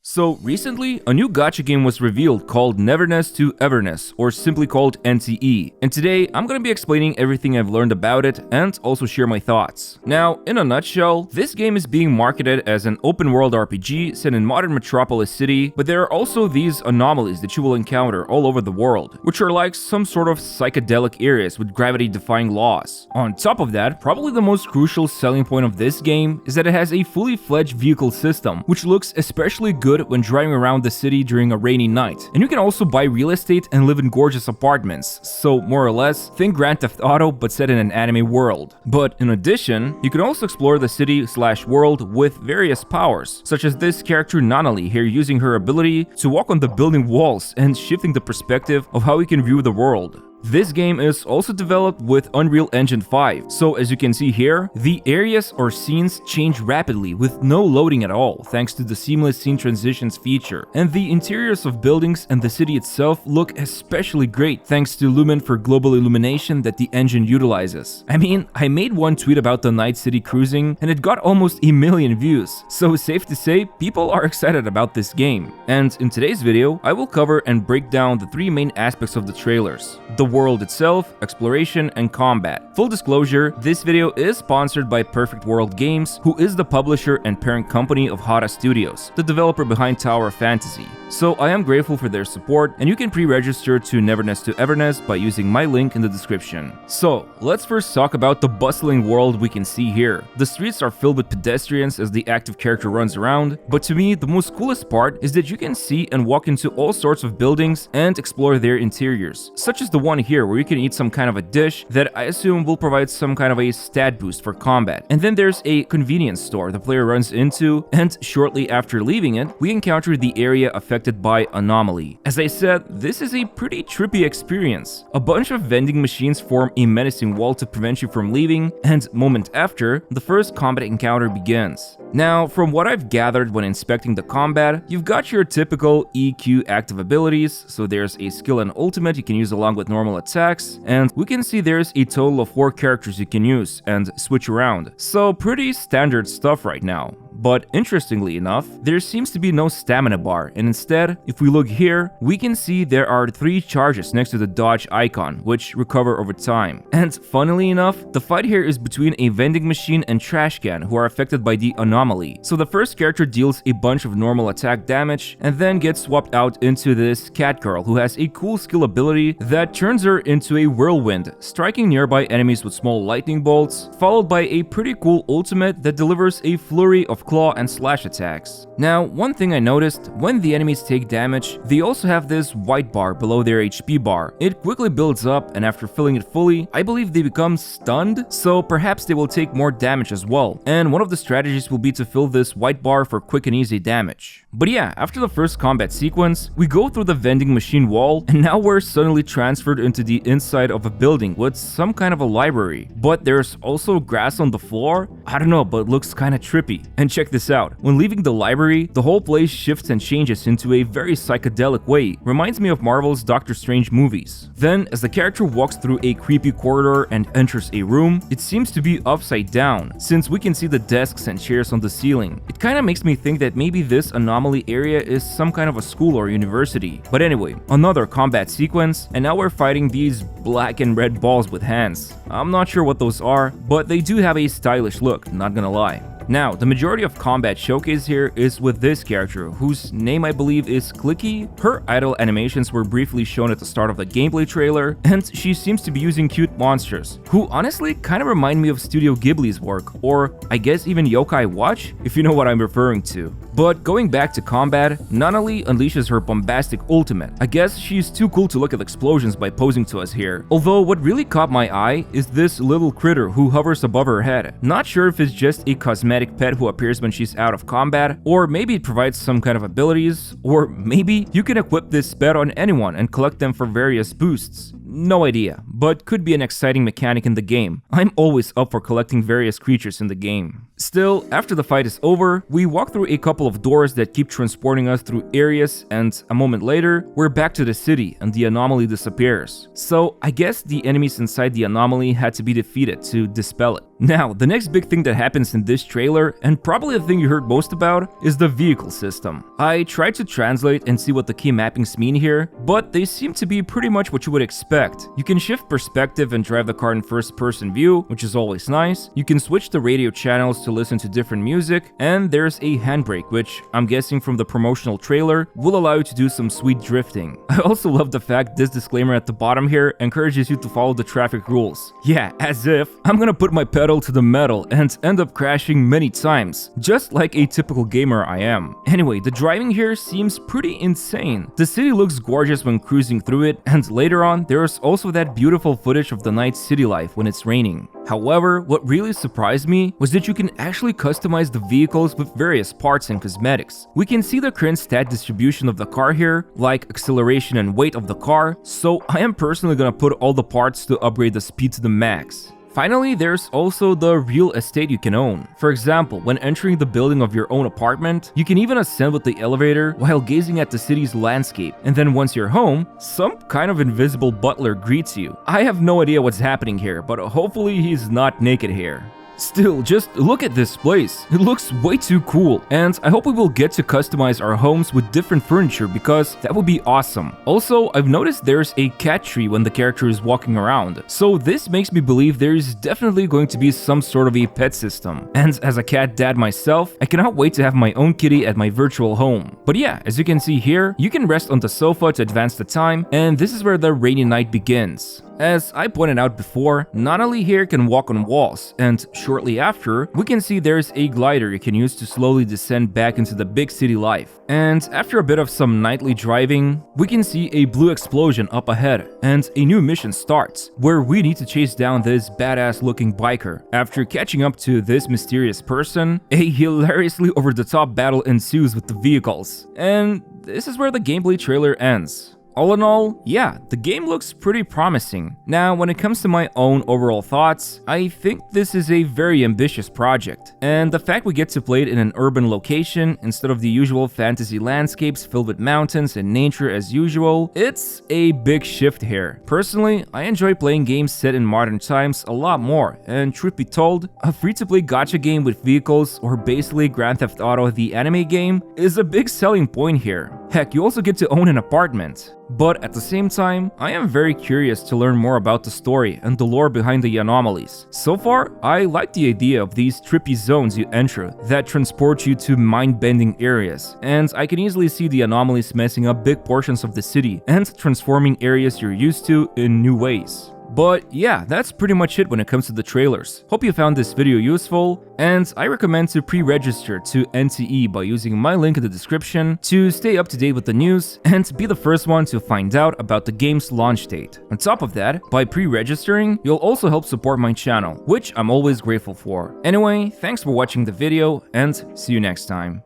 So recently, a new gacha game was revealed called Neverness to Everness, or simply called NTE. And today, I'm gonna be explaining everything I've learned about it and also share my thoughts. Now, in a nutshell, this game is being marketed as an open-world RPG set in modern metropolis city, but there are also these anomalies that you will encounter all over the world, which are like some sort of psychedelic areas with gravity-defying laws. On top of that, probably the most crucial selling point of this game is that it has a fully fledged vehicle system, which looks especially good when driving around the city during a rainy night. And you can also buy real estate and live in gorgeous apartments, so more or less, think Grand Theft Auto but set in an anime world. But in addition, you can also explore the city/world with various powers, such as this character Nanali here using her ability to walk on the building walls and shifting the perspective of how we can view the world. This game is also developed with Unreal Engine 5, so as you can see here, the areas or scenes change rapidly with no loading at all thanks to the seamless scene transitions feature. And the interiors of buildings and the city itself look especially great thanks to Lumen for global illumination that the engine utilizes. I mean, I made one tweet about the night city cruising and it got almost 1 million views, so safe to say people are excited about this game. And in today's video, I will cover and break down the 3 main aspects of the trailers: the world itself, exploration, and combat. Full disclosure, this video is sponsored by Perfect World Games, who is the publisher and parent company of Hara Studios, the developer behind Tower of Fantasy. So I am grateful for their support, and you can pre-register to Neverness to Everness by using my link in the description. So, let's first talk about the bustling world we can see here. The streets are filled with pedestrians as the active character runs around, but to me, the most coolest part is that you can see and walk into all sorts of buildings and explore their interiors, such as the one here where you can eat some kind of a dish that I assume will provide some kind of a stat boost for combat. And then there's a convenience store the player runs into, and shortly after leaving it, we encounter the area affected by anomaly. As I said, this is a pretty trippy experience. A bunch of vending machines form a menacing wall to prevent you from leaving, and moment after, the first combat encounter begins. Now, from what I've gathered when inspecting the combat, you've got your typical EQ active abilities, so there's a skill and ultimate you can use along with normal attacks, and we can see there's a total of 4 characters you can use and switch around. So pretty standard stuff right now. But interestingly enough, there seems to be no stamina bar, and instead, if we look here, we can see there are 3 charges next to the dodge icon, which recover over time. And funnily enough, the fight here is between a vending machine and trash can who are affected by the anomaly. So the first character deals a bunch of normal attack damage, and then gets swapped out into this cat girl who has a cool skill ability that turns her into a whirlwind, striking nearby enemies with small lightning bolts, followed by a pretty cool ultimate that delivers a flurry of claw and slash attacks. Now, one thing I noticed, when the enemies take damage, they also have this white bar below their HP bar. It quickly builds up, and after filling it fully, I believe they become stunned, so perhaps they will take more damage as well. And one of the strategies will be to fill this white bar for quick and easy damage. But yeah, after the first combat sequence, we go through the vending machine wall, and now we're suddenly transferred into the inside of a building with some kind of a library. But there's also grass on the floor. I don't know, but it looks kinda trippy. And check this out. When leaving the library, the whole place shifts and changes into a very psychedelic way. Reminds me of Marvel's Doctor Strange movies. Then, as the character walks through a creepy corridor and enters a room, it seems to be upside down, since we can see the desks and chairs on the ceiling. It kinda makes me think that maybe this anomaly area is some kind of a school or university. But anyway, another combat sequence, and now we're fighting these black and red balls with hands. I'm not sure what those are, but they do have a stylish look, not gonna lie. Now, the majority of combat showcase here is with this character, whose name I believe is Clicky. Her idle animations were briefly shown at the start of the gameplay trailer, and she seems to be using cute monsters, who honestly kind of remind me of Studio Ghibli's work, or I guess even Yokai Watch, if you know what I'm referring to. But going back to combat, Nanali unleashes her bombastic ultimate. I guess she's too cool to look at explosions by posing to us here. Although what really caught my eye is this little critter who hovers above her head. Not sure if it's just a cosmetic pet who appears when she's out of combat, or maybe it provides some kind of abilities, or maybe you can equip this pet on anyone and collect them for various boosts. No idea, but could be an exciting mechanic in the game. I'm always up for collecting various creatures in the game. Still, after the fight is over, we walk through a couple of doors that keep transporting us through areas, and a moment later, we're back to the city and the anomaly disappears. So I guess the enemies inside the anomaly had to be defeated to dispel it. Now, the next big thing that happens in this trailer, and probably the thing you heard most about, is the vehicle system. I tried to translate and see what the key mappings mean here, but they seem to be pretty much what you would expect. You can shift perspective and drive the car in first-person view, which is always nice. You can switch the radio channels to listen to different music, and there's a handbrake, which I'm guessing from the promotional trailer will allow you to do some sweet drifting. I also love the fact this disclaimer at the bottom here encourages you to follow the traffic rules. Yeah, as if I'm gonna put my pedal to the metal and end up crashing many times, just like a typical gamer I am. Anyway, the driving here seems pretty insane. The city looks gorgeous when cruising through it, and later on, there's also that beautiful footage of the night city life when it's raining. However, what really surprised me was that you can actually customize the vehicles with various parts and cosmetics. We can see the current stat distribution of the car here, like acceleration and weight of the car, so I am personally gonna put all the parts to upgrade the speed to the max. Finally, there's also the real estate you can own. For example, when entering the building of your own apartment, you can even ascend with the elevator while gazing at the city's landscape. And then once you're home, some kind of invisible butler greets you. I have no idea what's happening here, but hopefully he's not naked here. Still, just look at this place. It looks way too cool, and I hope we will get to customize our homes with different furniture because that would be awesome. Also, I've noticed there's a cat tree when the character is walking around, so this makes me believe there's definitely going to be some sort of a pet system. And as a cat dad myself, I cannot wait to have my own kitty at my virtual home. But yeah, as you can see here, you can rest on the sofa to advance the time, and this is where the rainy night begins. As I pointed out before, Natalie here can walk on walls, and shortly after, we can see there's a glider you can use to slowly descend back into the big city life. And after a bit of some nightly driving, we can see a blue explosion up ahead, and a new mission starts, where we need to chase down this badass looking biker. After catching up to this mysterious person, a hilariously over-the-top battle ensues with the vehicles. And this is where the gameplay trailer ends. All in all, yeah, the game looks pretty promising. Now, when it comes to my own overall thoughts, I think this is a very ambitious project. And the fact we get to play it in an urban location instead of the usual fantasy landscapes filled with mountains and nature as usual, it's a big shift here. Personally, I enjoy playing games set in modern times a lot more, and truth be told, a free-to-play gacha game with vehicles, or basically Grand Theft Auto the anime game, is a big selling point here. Heck, you also get to own an apartment. But at the same time, I am very curious to learn more about the story and the lore behind the anomalies. So far, I like the idea of these trippy zones you enter that transport you to mind-bending areas, and I can easily see the anomalies messing up big portions of the city and transforming areas you're used to in new ways. But yeah, that's pretty much it when it comes to the trailers. Hope you found this video useful, and I recommend to pre-register to NTE by using my link in the description to stay up to date with the news and be the first one to find out about the game's launch date. On top of that, by pre-registering, you'll also help support my channel, which I'm always grateful for. Anyway, thanks for watching the video, and see you next time.